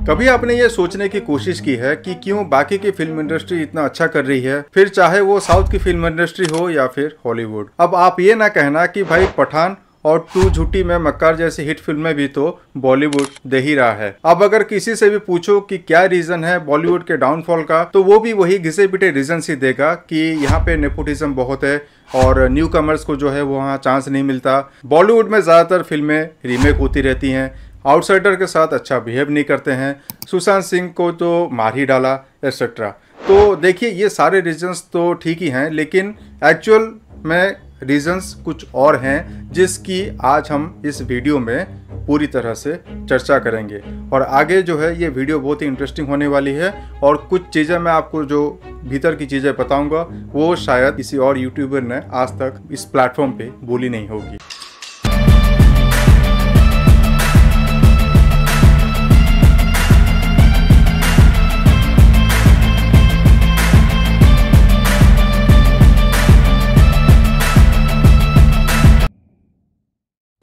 कभी आपने ये सोचने की कोशिश की है कि क्यों बाकी की फिल्म इंडस्ट्री इतना अच्छा कर रही है, फिर चाहे वो साउथ की फिल्म इंडस्ट्री हो या फिर हॉलीवुड। अब आप ये ना कहना कि भाई पठान और टू झूठी में मक्कार जैसी हिट फिल्में भी तो बॉलीवुड दे ही रहा है। अब अगर किसी से भी पूछो कि क्या रीजन है बॉलीवुड के डाउनफॉल का, तो वो भी वही घिसे पिटे रीजन ही देगा कि यहाँ पे नेपोटिज्म बहुत है और न्यू कमर्स को जो है वो वहाँ चांस नहीं मिलता। बॉलीवुड में ज़्यादातर फिल्में रीमेक होती रहती हैं, आउटसाइडर के साथ अच्छा बिहेव नहीं करते हैं, सुशांत सिंह को तो मार ही डाला एक्सेट्रा। तो देखिए ये सारे रीजंस तो ठीक ही हैं, लेकिन एक्चुअल में रीजंस कुछ और हैं जिसकी आज हम इस वीडियो में पूरी तरह से चर्चा करेंगे। और आगे जो है ये वीडियो बहुत ही इंटरेस्टिंग होने वाली है और कुछ चीज़ें मैं आपको जो भीतर की चीज़ें बताऊंगा वो शायद किसी और यूट्यूबर ने आज तक इस प्लेटफॉर्म पे बोली नहीं होगी।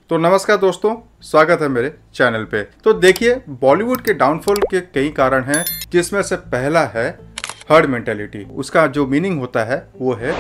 तो नमस्कार दोस्तों, स्वागत है मेरे चैनल पे। तो देखिए बॉलीवुड के डाउनफॉल के कई कारण हैं, जिसमें से पहला है हर्ड मेंटेलिटी। उसका जो मीनिंग होता है वो है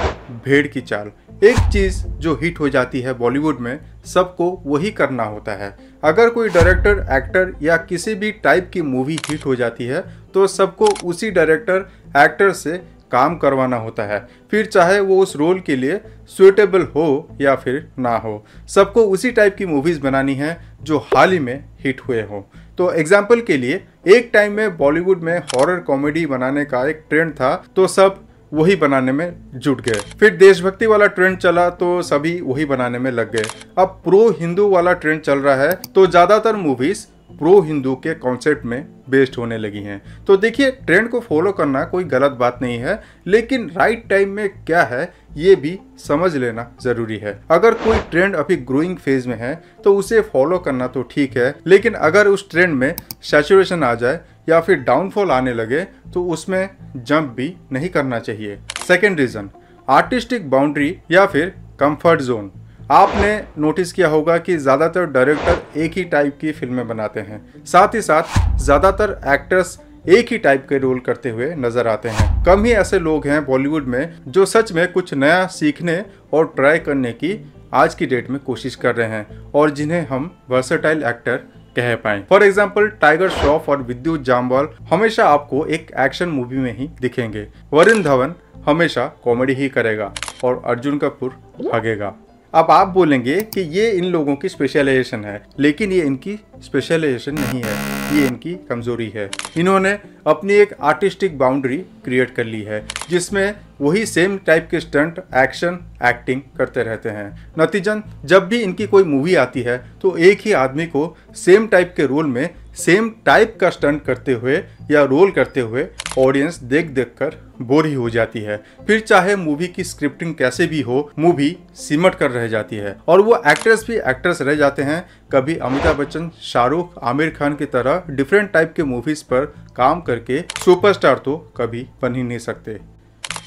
भेड़ की चाल। एक चीज़ जो हिट हो जाती है बॉलीवुड में सबको वही करना होता है। अगर कोई डायरेक्टर, एक्टर या किसी भी टाइप की मूवी हिट हो जाती है तो सबको उसी डायरेक्टर, एक्टर से काम करवाना होता है, फिर चाहे वो उस रोल के लिए सुइटेबल हो या फिर ना हो। सबको उसी टाइप की मूवीज़ बनानी है जो हाल ही में हिट हुए हो। तो एग्जाम्पल के लिए एक टाइम में बॉलीवुड में हॉरर कॉमेडी बनाने का एक ट्रेंड था, तो सब वही बनाने में जुट गए। फिर देशभक्ति वाला ट्रेंड चला तो सभी वही बनाने में लग गए। अब प्रो हिंदू वाला ट्रेंड चल रहा है तो ज़्यादातर मूवीज़ प्रो हिंदू के कॉन्सेप्ट में बेस्ड होने लगी हैं। तो देखिए ट्रेंड को फॉलो करना कोई गलत बात नहीं है, लेकिन राइट टाइम में क्या है ये भी समझ लेना ज़रूरी है। अगर कोई ट्रेंड अभी ग्रोइंग फेज में है तो उसे फॉलो करना तो ठीक है, लेकिन अगर उस ट्रेंड में सैचुरेशन आ जाए या फिर डाउनफॉल आने लगे तो उसमें जंप भी नहीं करना चाहिए। सेकेंड रीज़न, आर्टिस्टिक बाउंड्री या फिर कंफर्ट जोन। आपने नोटिस किया होगा कि ज़्यादातर डायरेक्टर एक ही टाइप की फिल्में बनाते हैं, साथ ही साथ ज़्यादातर एक्टर्स एक ही टाइप के रोल करते हुए नजर आते हैं। कम ही ऐसे लोग हैं बॉलीवुड में जो सच में कुछ नया सीखने और ट्राई करने की आज की डेट में कोशिश कर रहे हैं और जिन्हें हम वर्सेटाइल एक्टर कह पाएं। फॉर एग्जाम्पल टाइगर श्रॉफ और विद्युत जामवाल हमेशा आपको एक एक्शन मूवी में ही दिखेंगे। वरुण धवन हमेशा कॉमेडी ही करेगा और अर्जुन कपूर भागेगा। अब आप बोलेंगे कि ये इन लोगों की स्पेशलाइजेशन है, लेकिन ये इनकी स्पेशलाइजेशन नहीं है, ये इनकी कमजोरी है। इन्होंने अपनी एक आर्टिस्टिक बाउंड्री क्रिएट कर ली है जिसमें वही सेम टाइप के स्टंट, एक्शन, एक्टिंग करते रहते हैं। नतीजन जब भी इनकी कोई मूवी आती है तो एक ही आदमी को सेम टाइप के रोल में सेम टाइप का स्टंट करते हुए या रोल करते हुए ऑडियंस देख देख कर बोर ही हो जाती है। फिर चाहे मूवी की स्क्रिप्टिंग कैसे भी हो, मूवी सिमट कर रह जाती है और वो एक्टर्स भी एक्टर्स रह जाते हैं। कभी अमिताभ बच्चन, शाहरुख, आमिर खान की तरह डिफरेंट टाइप के मूवीज पर काम करके सुपरस्टार तो कभी बन ही नहीं सकते।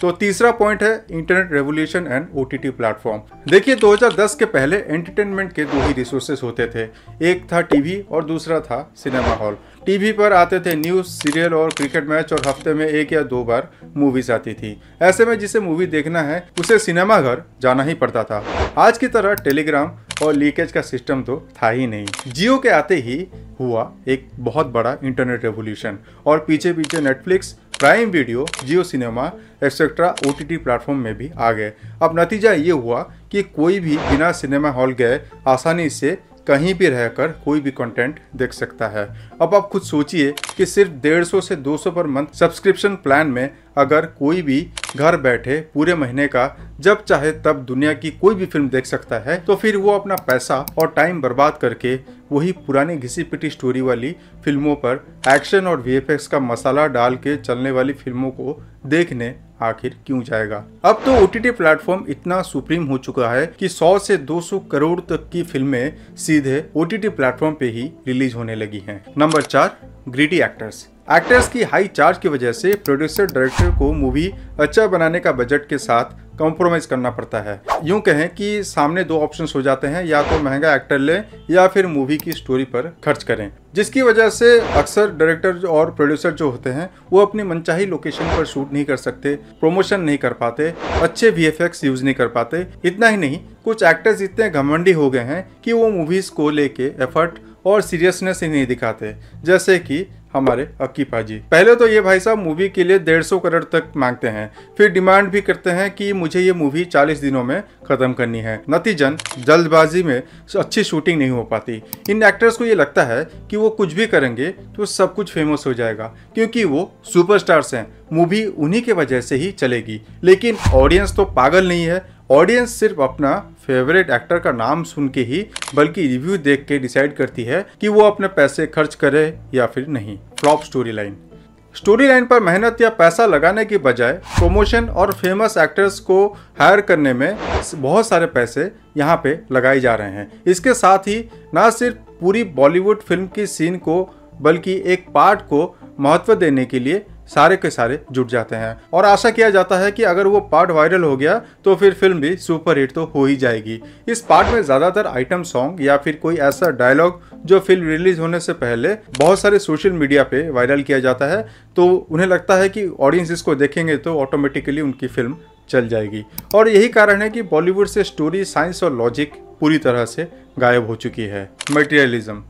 तो तीसरा पॉइंट है internet revolution and OTT platform. देखिए 2010 के पहले एंटरटेनमेंट के दो ही रिसोर्सेज होते थे, एक था टीवी और दूसरा था सिनेमा हॉल। टीवी पर आते थे न्यूज़, सीरियल और क्रिकेट मैच और हफ्ते में 1 या 2 बार मूवीज आती थी। ऐसे में जिसे मूवी देखना है उसे सिनेमा घर जाना ही पड़ता था। आज की तरह टेलीग्राम और लीकेज का सिस्टम तो था ही नहीं। जियो के आते ही हुआ एक बहुत बड़ा इंटरनेट रेवोल्यूशन और पीछे पीछे नेटफ्लिक्स, प्राइम वीडियो, जियो सिनेमा एक्सेट्रा ओटीटी प्लेटफॉर्म में भी आ गए। अब नतीजा ये हुआ कि कोई भी बिना सिनेमा हॉल गए आसानी से कहीं भी रहकर कोई भी कंटेंट देख सकता है। अब आप खुद सोचिए कि सिर्फ 150 से 200 पर मंथ सब्सक्रिप्शन प्लान में अगर कोई भी घर बैठे पूरे महीने का जब चाहे तब दुनिया की कोई भी फिल्म देख सकता है, तो फिर वो अपना पैसा और टाइम बर्बाद करके वही पुरानी घिसी पिटी स्टोरी वाली फिल्मों पर एक्शन और वीएफएक्स का मसाला डाल के चलने वाली फिल्मों को देखने आखिर क्यों जाएगा। अब तो ओटीटी प्लेटफॉर्म इतना सुप्रीम हो चुका है कि 100 से 200 करोड़ तक की फिल्में सीधे ओटीटी प्लेटफॉर्म पे ही रिलीज होने लगी हैं। नंबर 4, ग्रीडी एक्टर्स की हाई चार्ज की वजह से प्रोड्यूसर डायरेक्टर को मूवी अच्छा बनाने का बजट के साथ कॉम्प्रोमाइज करना पड़ता है। यूं कहें कि सामने दो ऑप्शंस हो जाते हैं, या तो महंगा एक्टर लें या फिर मूवी की स्टोरी पर खर्च करें, जिसकी वजह से अक्सर डायरेक्टर और प्रोड्यूसर जो होते हैं वो अपनी मनचाही लोकेशन पर शूट नहीं कर सकते, प्रमोशन नहीं कर पाते, अच्छे VFX यूज नहीं कर पाते। इतना ही नहीं, कुछ एक्टर्स इतने घमंडी हो गए हैं कि वो मूवीज को लेके एफर्ट और सीरियसनेस ही नहीं दिखाते, जैसे कि हमारे अक्की पाजी। पहले तो ये भाई साहब मूवी के लिए 150 करोड़ तक मांगते हैं, फिर डिमांड भी करते हैं कि मुझे ये मूवी 40 दिनों में खत्म करनी है। नतीजन जल्दबाजी में अच्छी शूटिंग नहीं हो पाती। इन एक्टर्स को ये लगता है कि वो कुछ भी करेंगे तो सब कुछ फेमस हो जाएगा, क्योंकि वो सुपरस्टार्स हैं, मूवी उन्हीं के वजह से ही चलेगी। लेकिन ऑडियंस तो पागल नहीं है। ऑडियंस सिर्फ अपना फेवरेट एक्टर का नाम सुन के ही, बल्कि रिव्यू देख के डिसाइड करती है कि वो अपने पैसे खर्च करे या फिर नहीं। फ्लॉप स्टोरी लाइन पर मेहनत या पैसा लगाने की बजाय प्रमोशन और फेमस एक्टर्स को हायर करने में बहुत सारे पैसे यहाँ पे लगाए जा रहे हैं। इसके साथ ही ना सिर्फ पूरी बॉलीवुड फिल्म की सीन को, बल्कि एक पार्ट को महत्व देने के लिए सारे के सारे जुट जाते हैं, और आशा किया जाता है कि अगर वो पार्ट वायरल हो गया तो फिर फिल्म भी सुपरहिट तो हो ही जाएगी। इस पार्ट में ज़्यादातर आइटम सॉन्ग या फिर कोई ऐसा डायलॉग जो फिल्म रिलीज होने से पहले बहुत सारे सोशल मीडिया पे वायरल किया जाता है, तो उन्हें लगता है कि ऑडियंस इसको देखेंगे तो ऑटोमेटिकली उनकी फिल्म चल जाएगी। और यही कारण है कि बॉलीवुड से स्टोरी, साइंस और लॉजिक पूरी तरह से गायब हो चुकी है। मटेरियलिज्म।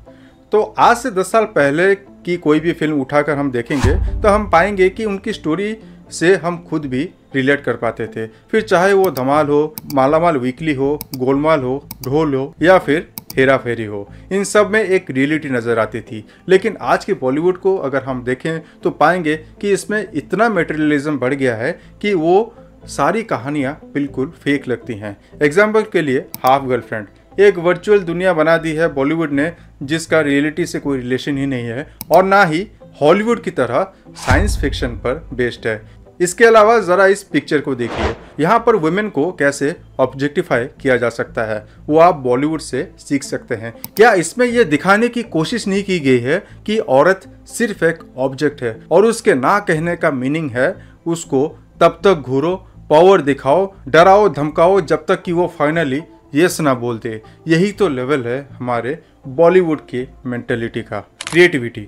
तो आज से 10 साल पहले की कोई भी फिल्म उठाकर हम देखेंगे तो हम पाएंगे कि उनकी स्टोरी से हम खुद भी रिलेट कर पाते थे। फिर चाहे वो धमाल हो, मालामाल वीकली हो, गोलमाल हो, ढोल हो या फिर हेरा फेरी हो, इन सब में एक रियलिटी नज़र आती थी। लेकिन आज के बॉलीवुड को अगर हम देखें तो पाएंगे कि इसमें इतना मटेरियलिज्म बढ़ गया है कि वो सारी कहानियाँ बिल्कुल फेक लगती हैं। एग्जाम्पल के लिए हाफ गर्लफ्रेंड एक वर्चुअल दुनिया बना दी है बॉलीवुड ने, जिसका रियलिटी से कोई रिलेशन ही नहीं है और ना ही हॉलीवुड की तरह साइंस फिक्शन पर बेस्ड है। इसके अलावा ज़रा इस पिक्चर को देखिए, यहाँ पर वुमेन को कैसे ऑब्जेक्टिफाई किया जा सकता है वो आप बॉलीवुड से सीख सकते हैं। क्या इसमें यह दिखाने की कोशिश नहीं की गई है कि औरत सिर्फ एक ऑब्जेक्ट है और उसके ना कहने का मीनिंग है उसको तब तक घूरो, पावर दिखाओ, डराओ धमकाओ जब तक कि वो फाइनली यस ना बोलते। यही तो लेवल है हमारे बॉलीवुड की मेंटेलिटी का। क्रिएटिविटी,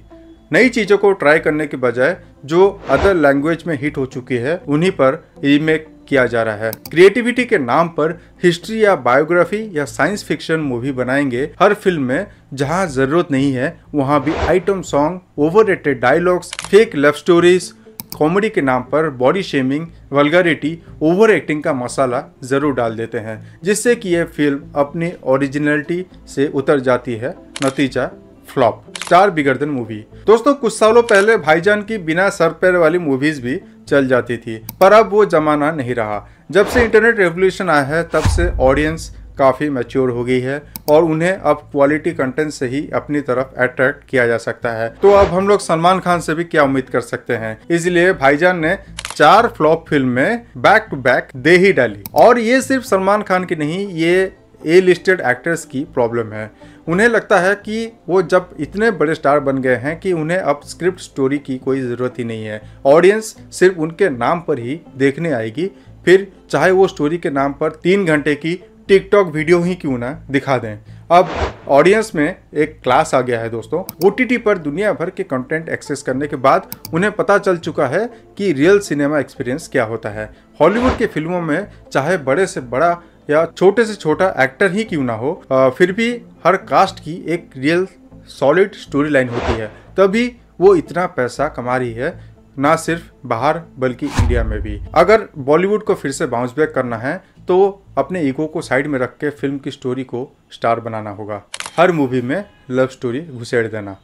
नई चीज़ों को ट्राई करने के बजाय जो अदर लैंग्वेज में हिट हो चुकी है उन्हीं पर रीमेक किया जा रहा है। क्रिएटिविटी के नाम पर हिस्ट्री या बायोग्राफी या साइंस फिक्शन मूवी बनाएंगे। हर फिल्म में जहां जरूरत नहीं है वहां भी item song, overrated dialogues, fake love stories, comedy के नाम पर body shaming, vulgarity, over acting का मसाला जरूर डाल देते हैं, जिससे कि ये फिल्म अपनी ओरिजिनलिटी से उतर जाती है। नतीजा flop. Star bigger than movie. दोस्तों, कुछ सालों पहले भाईजान की बिना सर पैर वाली मूवीज भी चल जाती थी, पर अब वो जमाना नहीं रहा। जब से इंटरनेट रेवोल्यूशन आया है तब से ऑडियंस काफ़ी मैच्योर हो गई है और उन्हें अब क्वालिटी कंटेंट से ही अपनी तरफ अट्रैक्ट किया जा सकता है। तो अब हम लोग सलमान खान से भी क्या उम्मीद कर सकते हैं। इसलिए भाईजान ने 4 फ्लॉप फिल्म में बैक टू बैक दे ही डाली। और ये सिर्फ सलमान खान की नहीं, ये ए लिस्टेड एक्टर्स की प्रॉब्लम है। उन्हें लगता है कि वो जब इतने बड़े स्टार बन गए हैं कि उन्हें अब स्क्रिप्ट स्टोरी की कोई ज़रूरत ही नहीं है। ऑडियंस सिर्फ उनके नाम पर ही देखने आएगी, फिर चाहे वो स्टोरी के नाम पर 3 घंटे की टिकटॉक वीडियो ही क्यों ना दिखा दें। अब ऑडियंस में एक क्लास आ गया है दोस्तों। OTT पर दुनिया भर के कंटेंट एक्सेस करने के बाद उन्हें पता चल चुका है कि रियल सिनेमा एक्सपीरियंस क्या होता है। हॉलीवुड के फिल्मों में चाहे बड़े से बड़ा या छोटे से छोटा एक्टर ही क्यों ना हो, फिर भी हर कास्ट की एक रियल सॉलिड स्टोरी लाइन होती है, तभी वो इतना पैसा कमा रही है, ना सिर्फ बाहर बल्कि इंडिया में भी। अगर बॉलीवुड को फिर से बाउंस बैक करना है तो अपने ईगो को साइड में रख के फिल्म की स्टोरी को स्टार बनाना होगा। हर मूवी में लव स्टोरी घुसेड़ देना।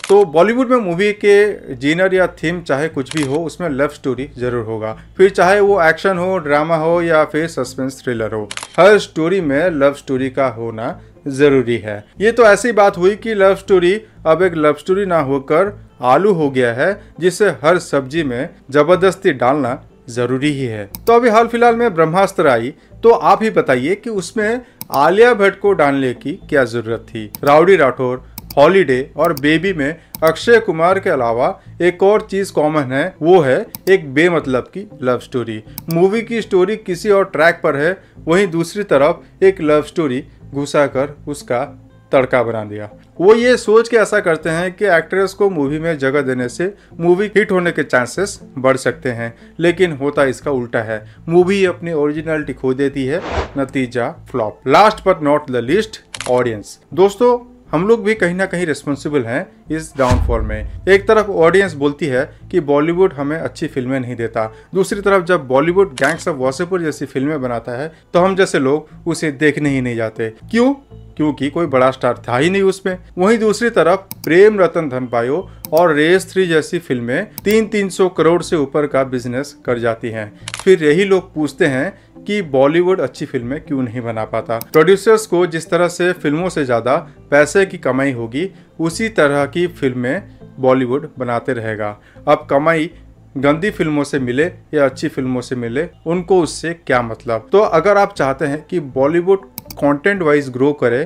तो बॉलीवुड में मूवी के जीनर या थीम चाहे कुछ भी हो, उसमें लव स्टोरी जरूर होगा। फिर चाहे वो एक्शन हो, ड्रामा हो या फिर सस्पेंस थ्रिलर हो, हर स्टोरी में लव स्टोरी का होना जरूरी है। ये तो ऐसी बात हुई कि लव स्टोरी अब एक लव स्टोरी ना होकर आलू हो गया है, जिसे हर सब्जी में जबरदस्ती डालना जरूरी ही है। तो अभी हाल फिलहाल में ब्रह्मास्त्र आई, तो आप ही बताइए कि उसमें आलिया भट्ट को डालने की क्या जरूरत थी। राउडी राठौर, हॉलीडे और बेबी में अक्षय कुमार के अलावा एक और चीज कॉमन है, वो है एक बेमतलब की लव स्टोरी। मूवी की स्टोरी किसी और ट्रैक पर है, वहीं दूसरी तरफ एक लव स्टोरी घुसाकर उसका तड़का बना दिया। वो ये सोच के ऐसा करते हैं कि एक्ट्रेस को मूवी में जगह देने से मूवी हिट होने के चांसेस बढ़ सकते हैं, लेकिन होता इसका उल्टा है। मूवी अपनी ओरिजिनलिटी खो देती है, नतीजा flop. Last but not the least, audience. दोस्तों, हम लोग भी कहीं ना कहीं रिस्पॉन्सिबल हैं इस डाउनफॉल में। एक तरफ ऑडियंस बोलती है कि बॉलीवुड हमें अच्छी फिल्में नहीं देता, दूसरी तरफ जब बॉलीवुड गैंग्स ऑफ वासेपुर जैसी फिल्में बनाता है तो हम जैसे लोग उसे देखने ही नहीं जाते। क्यों? क्योंकि कोई बड़ा स्टार था ही नहीं उसमें। वहीं दूसरी तरफ प्रेम रतन धन पायो और रेस 3 जैसी फिल्में 300 करोड़ से ऊपर का बिजनेस कर जाती हैं। फिर यही लोग पूछते हैं कि बॉलीवुड अच्छी फिल्में क्यों नहीं बना पाता। प्रोड्यूसर्स को जिस तरह से फिल्मों से ज़्यादा पैसे की कमाई होगी, उसी तरह की फिल्में बॉलीवुड बनाते रहेगा। अब कमाई गंदी फिल्मों से मिले या अच्छी फिल्मों से मिले, उनको उससे क्या मतलब। तो अगर आप चाहते हैं कि बॉलीवुड कंटेंट वाइज ग्रो करे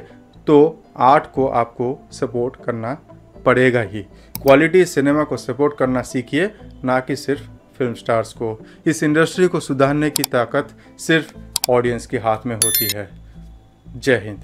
तो आर्ट को आपको सपोर्ट करना पड़ेगा ही। क्वालिटी सिनेमा को सपोर्ट करना सीखिए, ना कि सिर्फ फिल्म स्टार्स को। इस इंडस्ट्री को सुधारने की ताकत सिर्फ ऑडियंस के हाथ में होती है। जय हिंद।